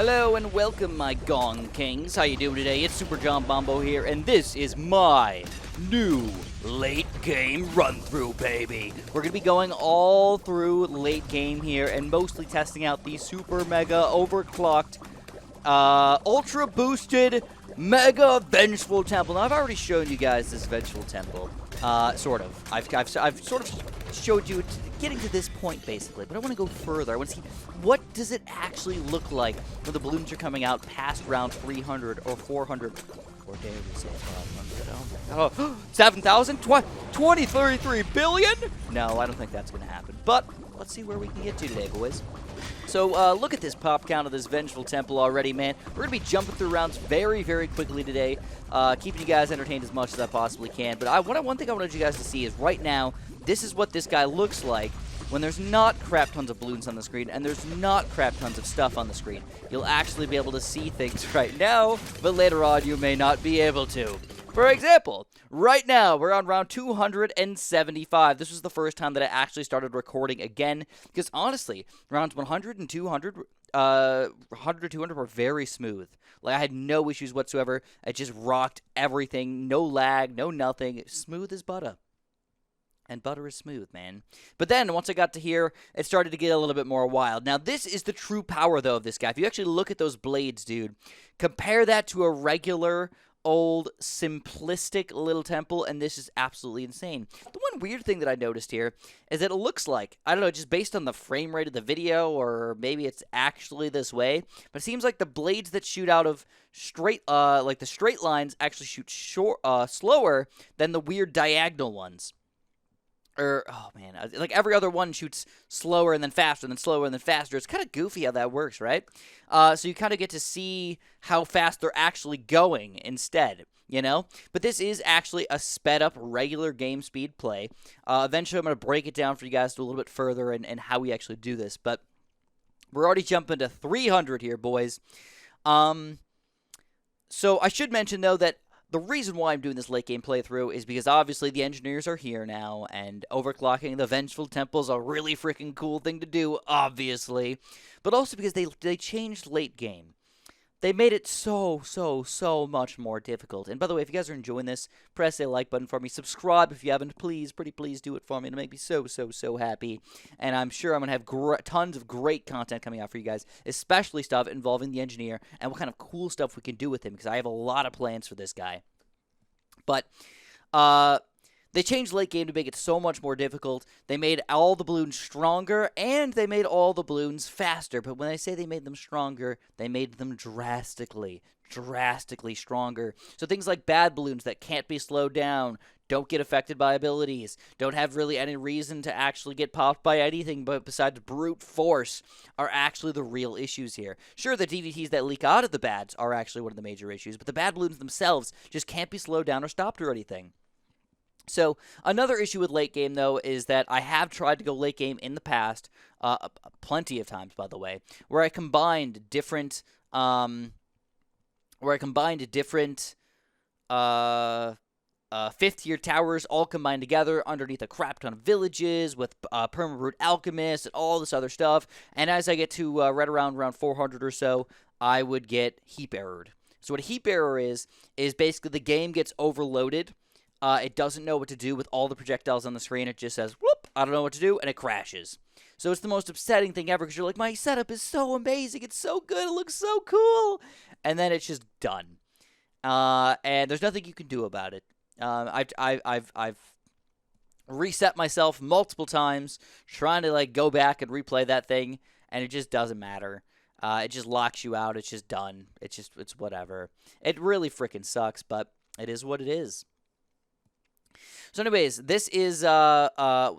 Hello and welcome, my Gong Kings. How you doing today? It's Super John Bombo here, and this is my new late game run-through, baby. We're going to be going all through late game here and mostly testing out the super mega overclocked, ultra boosted, mega vengeful temple. Now, I've already shown you guys this vengeful temple, sort of. I've sort of showed you getting to this point, basically, but I want to go further. I want to see what does it actually look like when the balloons are coming out past round 300 or 400, or dare we say 500? Oh, 7,000? 33 billion? No, I don't think that's going to happen, but let's see where we can get to today, boys. So, look at this pop count of this Vengeful Temple already, man. We're going to be jumping through rounds very, very quickly today, keeping you guys entertained as much as I possibly can. But one thing I wanted you guys to see is right now, this is what this guy looks like when there's not crap tons of balloons on the screen and there's not crap tons of stuff on the screen. You'll actually be able to see things right now, but later on you may not be able to. For example, right now we're on round 275. This was the first time that I actually started recording again, because honestly, rounds 100 and 200, 100 to 200 were very smooth. Like, I had no issues whatsoever. I just rocked everything, no lag, no nothing, smooth as butter. And butter is smooth, man. But then, once I got to here, it started to get a little bit more wild. Now, this is the true power, though, of this guy. If you actually look at those blades, dude, compare that to a regular, old, simplistic little temple, and this is absolutely insane. The one weird thing that I noticed here is that it looks like, I don't know, just based on the frame rate of the video, or maybe it's actually this way, but it seems like the blades that shoot out of straight, like the straight lines actually shoot slower than the weird diagonal ones. Oh man, like every other one shoots slower and then faster and then slower and then faster. It's kind of goofy how that works, right? So you kind of get to see how fast they're actually going instead, you know? But this is actually a sped up regular game speed play. Eventually I'm going to break it down for you guys to a little bit further and how we actually do this. But we're already jumping to 300 here, boys. So I should mention, though, that the reason why I'm doing this late game playthrough is because obviously the engineers are here now, and overclocking the Vengeful Temple is a really freaking cool thing to do, obviously. But also because they changed late game. They made it so much more difficult. And by the way, if you guys are enjoying this, press a like button for me. Subscribe if you haven't. Please, pretty please do it for me. It'll make me so happy. And I'm sure I'm going to have tons of great content coming out for you guys, especially stuff involving the engineer and what kind of cool stuff we can do with him, because I have a lot of plans for this guy. But, they changed late game to make it so much more difficult. They made all the balloons stronger, and they made all the balloons faster. But when I say they made them stronger, they made them drastically stronger. So things like bad balloons that can't be slowed down, don't get affected by abilities, don't have really any reason to actually get popped by anything but besides brute force, are actually the real issues here. Sure, the DVTs that leak out of the bads are actually one of the major issues, but the bad balloons themselves just can't be slowed down or stopped or anything. So, another issue with late game, though, is that I have tried to go late game in the past, plenty of times, by the way, where I combined different, fifth-tier towers all combined together underneath a crap ton of villages with perma-root alchemists and all this other stuff. And as I get to right around 400 or so, I would get heap errored. So what a heap error is basically the game gets overloaded. It doesn't know what to do with all the projectiles on the screen. It just says, whoop, I don't know what to do, and it crashes. So it's the most upsetting thing ever, because you're like, my setup is so amazing, it's so good, it looks so cool, and then it's just done. And there's nothing you can do about it. I've reset myself multiple times, trying to like go back and replay that thing, and it just doesn't matter. It just locks you out, it's just done. It's whatever. It really freaking sucks, but it is what it is. So anyways, this is, the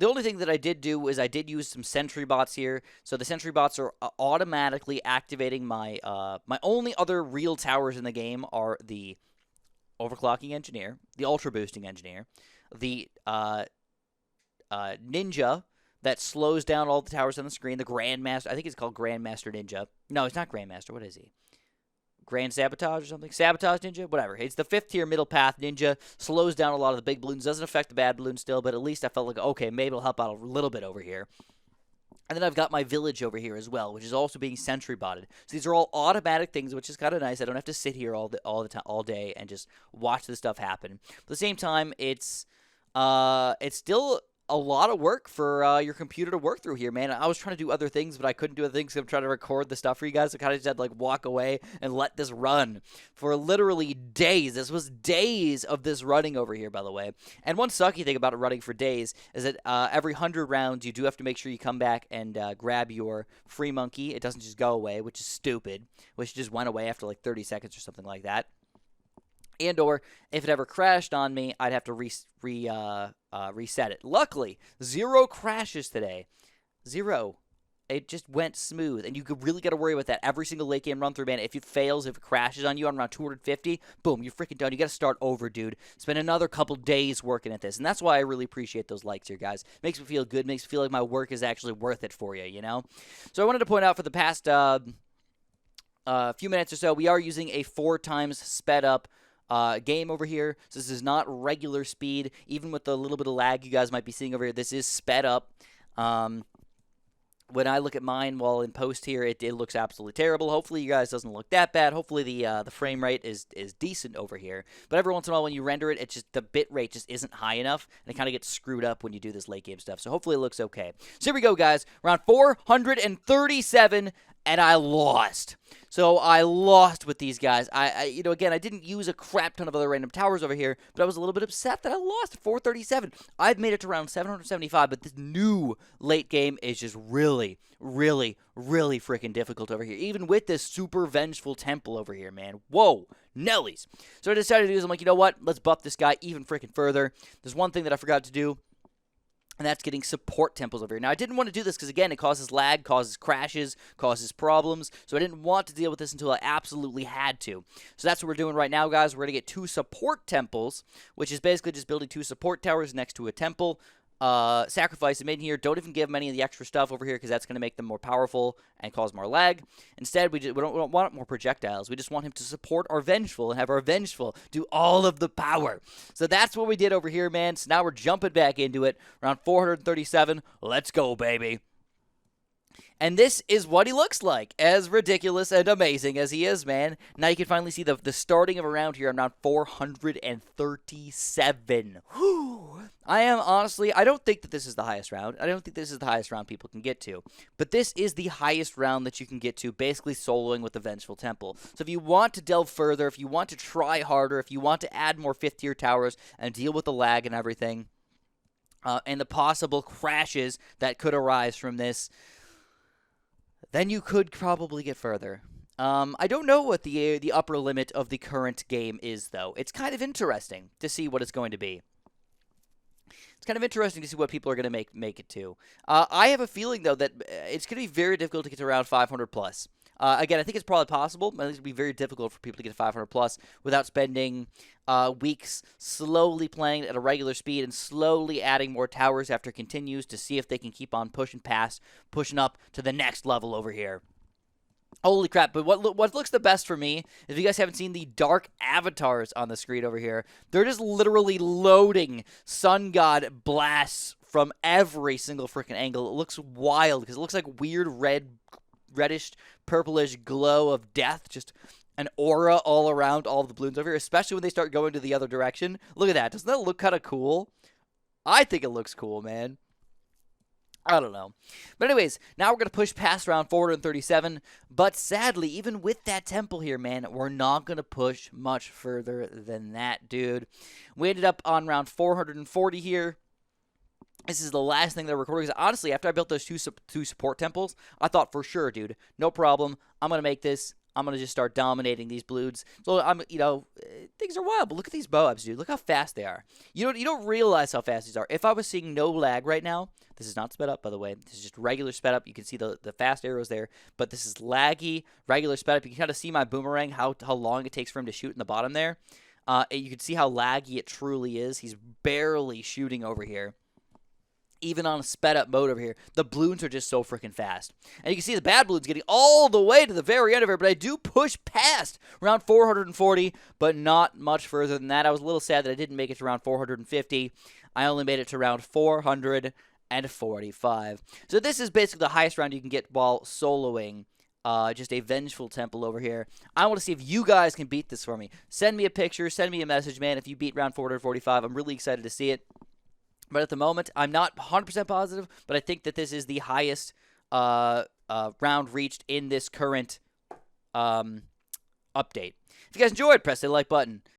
only thing that I did do is I did use some sentry bots here. So the sentry bots are automatically activating my, my only other real towers in the game are the overclocking engineer, the ultra boosting engineer, the, ninja that slows down all the towers on the screen, the Grandmaster, I think it's called Grandmaster Ninja. No, it's not Grandmaster, what is he? Grand Sabotage or something? Sabotage Ninja? Whatever. It's the 5th tier middle path ninja. Slows down a lot of the big balloons. Doesn't affect the bad balloons still, but at least I felt like, okay, maybe it'll help out a little bit over here. And then I've got my village over here as well, which is also being sentry botted. So these are all automatic things, which is kind of nice. I don't have to sit here all the time, all day, and just watch this stuff happen. But at the same time, it's still a lot of work for your computer to work through here, man. I was trying to do other things, but I couldn't do other things because I'm trying to record the stuff for you guys. So I kind of just had to like walk away and let this run for literally days. This was days of this running over here, by the way. And one sucky thing about it running for days is that every 100 rounds, you do have to make sure you come back and grab your free monkey. It doesn't just go away, which is stupid, which just went away after like 30 seconds or something like that. And or if it ever crashed on me, I'd have to reset it. Luckily, 0 crashes today. 0. It just went smooth, and you really got to worry about that every single late game run through, man. If it fails, if it crashes on you on around 250, boom, you're freaking done. You got to start over, dude. Spend another couple days working at this, and that's why I really appreciate those likes here, guys. Makes me feel good. Makes me feel like my work is actually worth it for you, you know? So I wanted to point out for the past few minutes or so, we are using a 4 times sped up game over here. So this is not regular speed. Even with the little bit of lag you guys might be seeing over here, this is sped up. When I look at mine while in post here, it looks absolutely terrible. Hopefully you guys doesn't look that bad. Hopefully the frame rate is decent over here. But every once in a while when you render it, it's just the bit rate just isn't high enough, and it kind of gets screwed up when you do this late game stuff. So hopefully it looks okay. So here we go, guys. Round 437. And I lost. So I lost with these guys. Again, I didn't use a crap ton of other random towers over here, but I was a little bit upset that I lost 437. I've made it to around 775, but this new late game is just really, really, really freaking difficult over here. Even with this super vengeful temple over here, man. Whoa, Nellies. So I decided to do this. I'm like, you know what? Let's buff this guy even freaking further. There's one thing that I forgot to do, and that's getting support temples over here. Now, I didn't want to do this because, again, it causes lag, causes crashes, causes problems. So I didn't want to deal with this until I absolutely had to. So that's what we're doing right now, guys. We're going to get 2 support temples, which is basically just building 2 support towers next to a temple. Sacrifice them in here. Don't even give them any of the extra stuff over here because that's going to make them more powerful and cause more lag. Instead, we don't want more projectiles. We just want him to support our Vengeful and have our Vengeful do all of the power. So that's what we did over here, man. So now we're jumping back into it. Around 437. Let's go, baby. And this is what he looks like, as ridiculous and amazing as he is, man. Now you can finally see the starting of a round here around 437. I am honestly, I don't think that this is the highest round. I don't think this is the highest round people can get to. But this is the highest round that you can get to, basically soloing with the Vengeful Temple. So if you want to delve further, if you want to try harder, if you want to add more 5th tier towers and deal with the lag and everything, and the possible crashes that could arise from this, then you could probably get further. I don't know what the upper limit of the current game is, though. It's kind of interesting to see what it's going to be. It's kind of interesting to see what people are going to make it to. I have a feeling, though, that it's going to be very difficult to get to around 500 plus. Again, I think it's probably possible, but it's going to be very difficult for people to get to 500 plus without spending weeks slowly playing at a regular speed and slowly adding more towers after it continues to see if they can keep on pushing up to the next level over here. Holy crap, but what looks the best for me, if you guys haven't seen the dark avatars on the screen over here, they're just literally loading Sun God blasts from every single freaking angle. It looks wild because it looks like weird reddish, purplish glow of death, just an aura all around all of the balloons over here, especially when they start going to the other direction. Look at that. Doesn't that look kind of cool? I think it looks cool, man. I don't know. But anyways, now we're going to push past round 437. But sadly, even with that temple here, man, we're not going to push much further than that, dude. We ended up on round 440 here. This is the last thing that I recorded. Because honestly, after I built those two support temples, I thought for sure, dude, no problem. I'm going to make this. I'm going to just start dominating these balloons. So, things are wild. But look at these Boabs, dude. Look how fast they are. You don't realize how fast these are. If I was seeing no lag right now, this is not sped up, by the way. This is just regular sped up. You can see the fast arrows there. But this is laggy, regular sped up. You can kind of see my boomerang, how long it takes for him to shoot in the bottom there. You can see how laggy it truly is. He's barely shooting over here. Even on a sped up mode over here, the balloons are just so freaking fast. And you can see the bad balloons getting all the way to the very end of it, but I do push past around 440, but not much further than that. I was a little sad that I didn't make it to around 450. I only made it to around 437. and 45. So this is basically the highest round you can get while soloing just a Vengeful Temple over here. I want to see if you guys can beat this for me. Send me a picture, send me a message, man, if you beat round 445. I'm really excited to see it. But at the moment, I'm not 100% positive, but I think that this is the highest round reached in this current update. If you guys enjoyed, press the like button.